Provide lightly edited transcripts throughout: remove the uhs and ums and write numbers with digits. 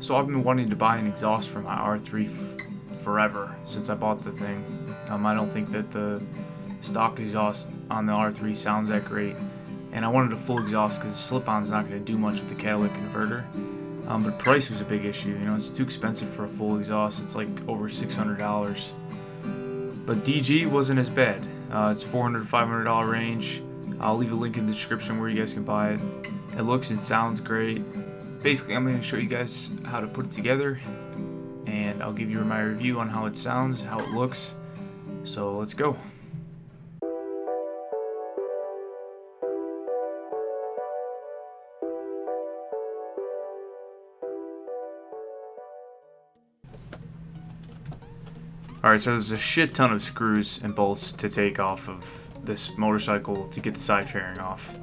So I've been wanting to buy an exhaust for my R3 forever, since I bought the thing. I don't think that the stock exhaust on the R3 sounds that great, and I wanted a full exhaust because the slip-on's not going to do much with the catalytic converter. But price was a big issue. You know, it's too expensive for a full exhaust. It's like over $600. But DG wasn't as bad. It's $400 to $500 range. I'll leave a link in the description where you guys can buy it. It looks and sounds great. Basically, I'm going to show you guys how to put it together, and I'll give you my review on how it sounds, how it looks. So let's go. Alright, so there's a shit ton of screws and bolts to take off of this motorcycle to get the side fairing off.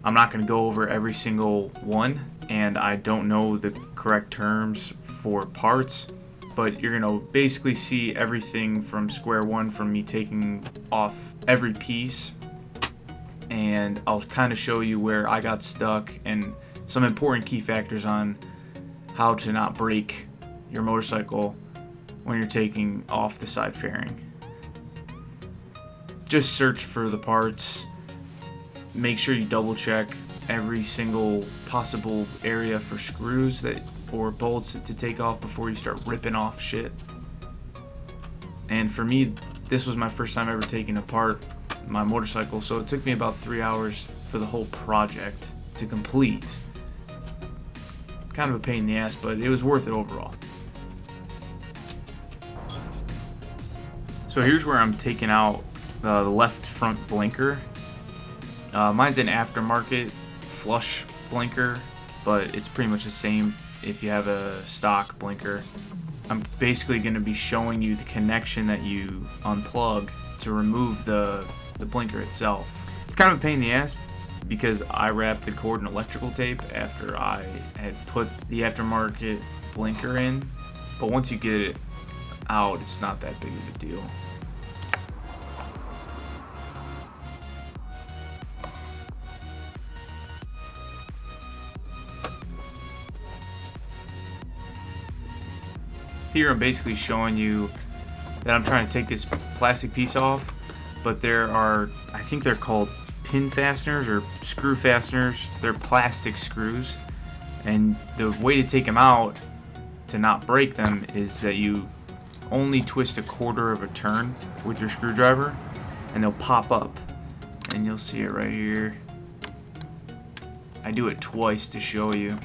I'm not going to go over every single one, and I don't know the correct terms for parts, but you're going to basically see everything from square one from me taking off every piece, and I'll kind of show you where I got stuck and some important key factors on how to not break your motorcycle when you're taking off the side fairing. Just search for the parts. Make sure you double check every single possible area for screws or bolts to take off before you start ripping off shit. And for me, this was my first time ever taking apart my motorcycle, so it took me about 3 hours for the whole project to complete. Kind of a pain in the ass, but it was worth it overall. So here's where I'm taking out the left front blinker. Mine's an aftermarket flush blinker, but it's pretty much the same if you have a stock blinker. I'm basically going to be showing you the connection that you unplug to remove the blinker itself. It's kind of a pain in the ass because I wrapped the cord in electrical tape after I had put the aftermarket blinker in, but once you get it out, it's not that big of a deal. Here I'm basically showing you that I'm trying to take this plastic piece off, but there are, I think they're called pin fasteners or screw fasteners. They're plastic screws, and the way to take them out to not break them is that you only twist a quarter of a turn with your screwdriver and they'll pop up, and you'll see it right here. I do it twice to show you.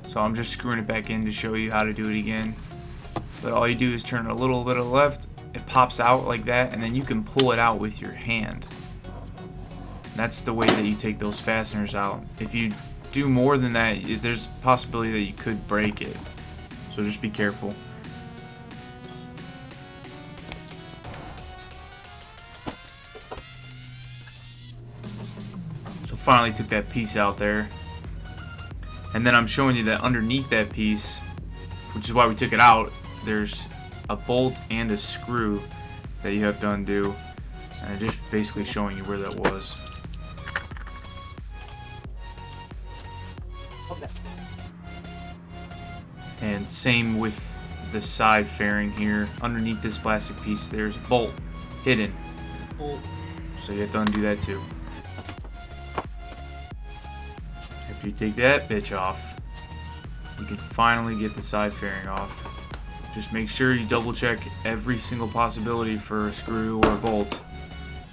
So I'm just screwing it back in to show you how to do it again. But all you do is turn it a little bit to the left, it pops out like that, and then you can pull it out with your hand. That's the way that you take those fasteners out. If you do more than that, there's a possibility that you could break it. So just be careful. So finally took that piece out there. And then I'm showing you that underneath that piece, which is why we took it out, there's a bolt and a screw that you have to undo. And I'm just basically showing you where that was. Okay. And same with the side fairing here. Underneath this plastic piece, there's a bolt hidden. Bolt. So you have to undo that too. After you take that bitch off, you can finally get the side fairing off. Just make sure you double check every single possibility for a screw or a bolt,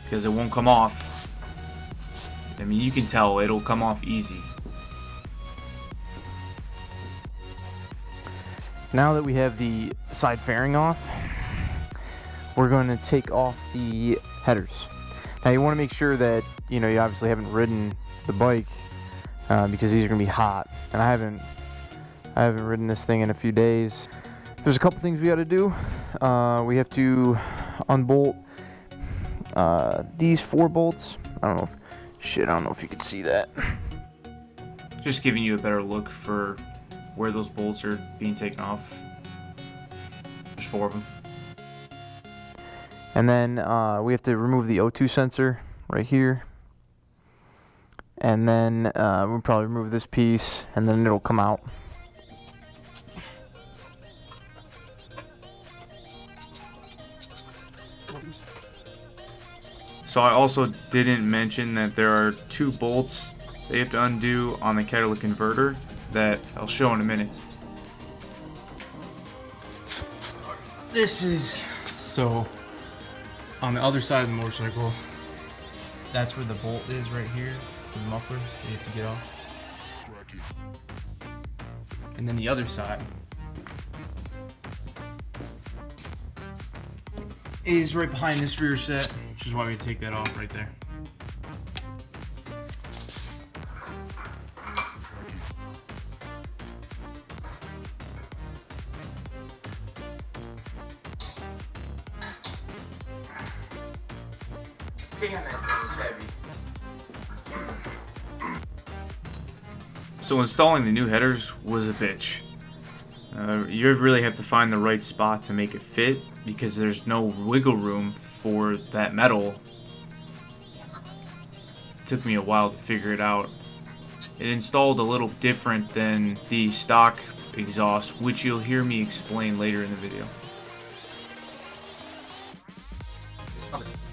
because it won't come off. I mean, you can tell it'll come off easy. Now that we have the side fairing off, we're going to take off the headers. Now you want to make sure that you obviously haven't ridden the bike because these are going to be hot, and I haven't ridden this thing in a few days. There's a couple things we got to do. We have to unbolt these 4 bolts. I don't know if you can see that. Just giving you a better look for where those bolts are being taken off. There's 4 of them. And then we have to remove the O2 sensor right here. And then we'll probably remove this piece, and then it'll come out. So I also didn't mention that there are 2 bolts that you have to undo on the catalytic converter that I'll show in a minute. This is so on the other side of the motorcycle. That's where the bolt is right here for the muffler. You have to get off. And then the other side is right behind this rear set, which is why we take that off right there. Damn, that thing is heavy. So installing the new headers was a bitch. You really have to find the right spot to make it fit because there's no wiggle room for that metal. It took me a while to figure it out. It installed a little different than the stock exhaust, which you'll hear me explain later in the video.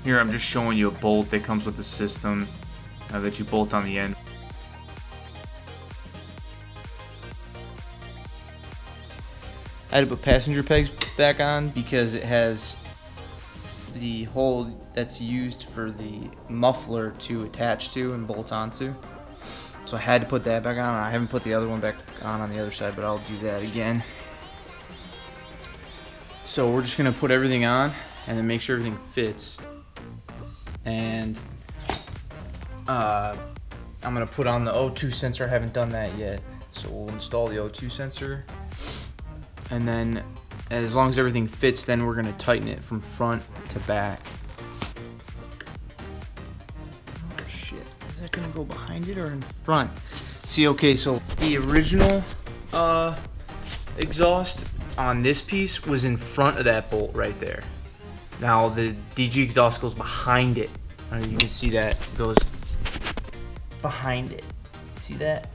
Here I'm just showing you a bolt that comes with the system that you bolt on the end. I had to put passenger pegs back on because it has the hole that's used for the muffler to attach to and bolt onto. So I had to put that back on. I haven't put the other one back on the other side, but I'll do that again. So we're just gonna put everything on and then make sure everything fits. And I'm gonna put on the O2 sensor. I haven't done that yet. So we'll install the O2 sensor. And then as long as everything fits, then we're gonna tighten it from front to back. Oh shit, is that gonna go behind it or in front? See, okay, so the original exhaust on this piece was in front of that bolt right there. Now the DG exhaust goes behind it. You can see that it goes behind it. See that?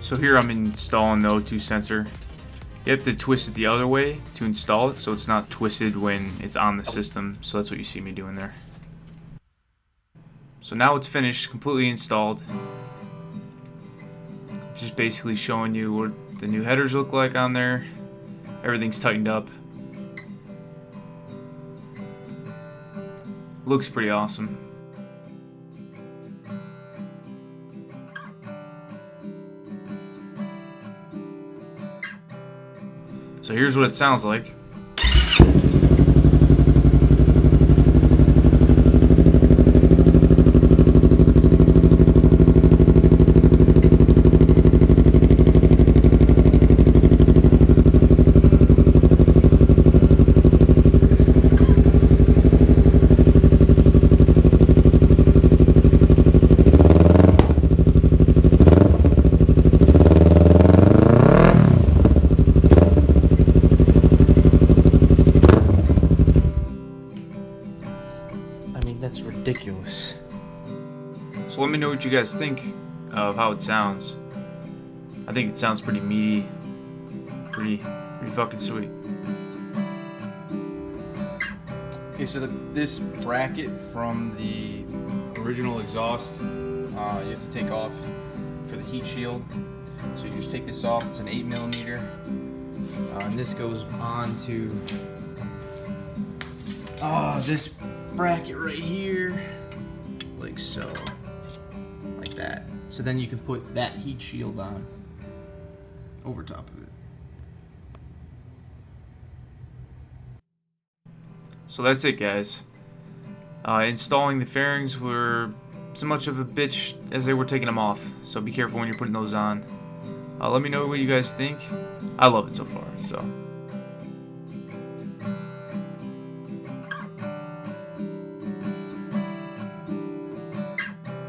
So here I'm installing the O2 sensor. You have to twist it the other way to install it so it's not twisted when it's on the system. So that's what you see me doing there. So now it's finished, completely installed. Just basically showing you what the new headers look like on there. Everything's tightened up. Looks pretty awesome. So here's what it sounds like. That's ridiculous. So let me know what you guys think of how it sounds. I think it sounds pretty meaty, pretty fucking sweet. Okay, so this bracket from the original exhaust, you have to take off for the heat shield. So you just take this off. It's an 8mm, and this goes on to this bracket right here, like so, like that. So then you can put that heat shield on over top of it. So that's it, guys. Installing the fairings were so much of a bitch as they were taking them off, so be careful when you're putting those on. Let me know what you guys think. I love it so far.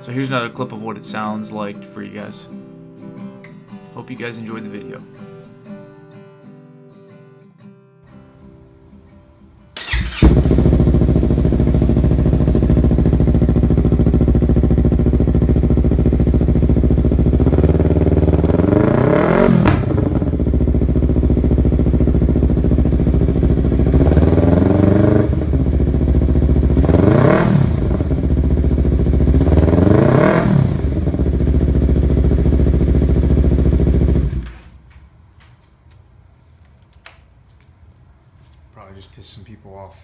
So here's another clip of what it sounds like for you guys. Hope you guys enjoyed the video. Probably just pissed some people off.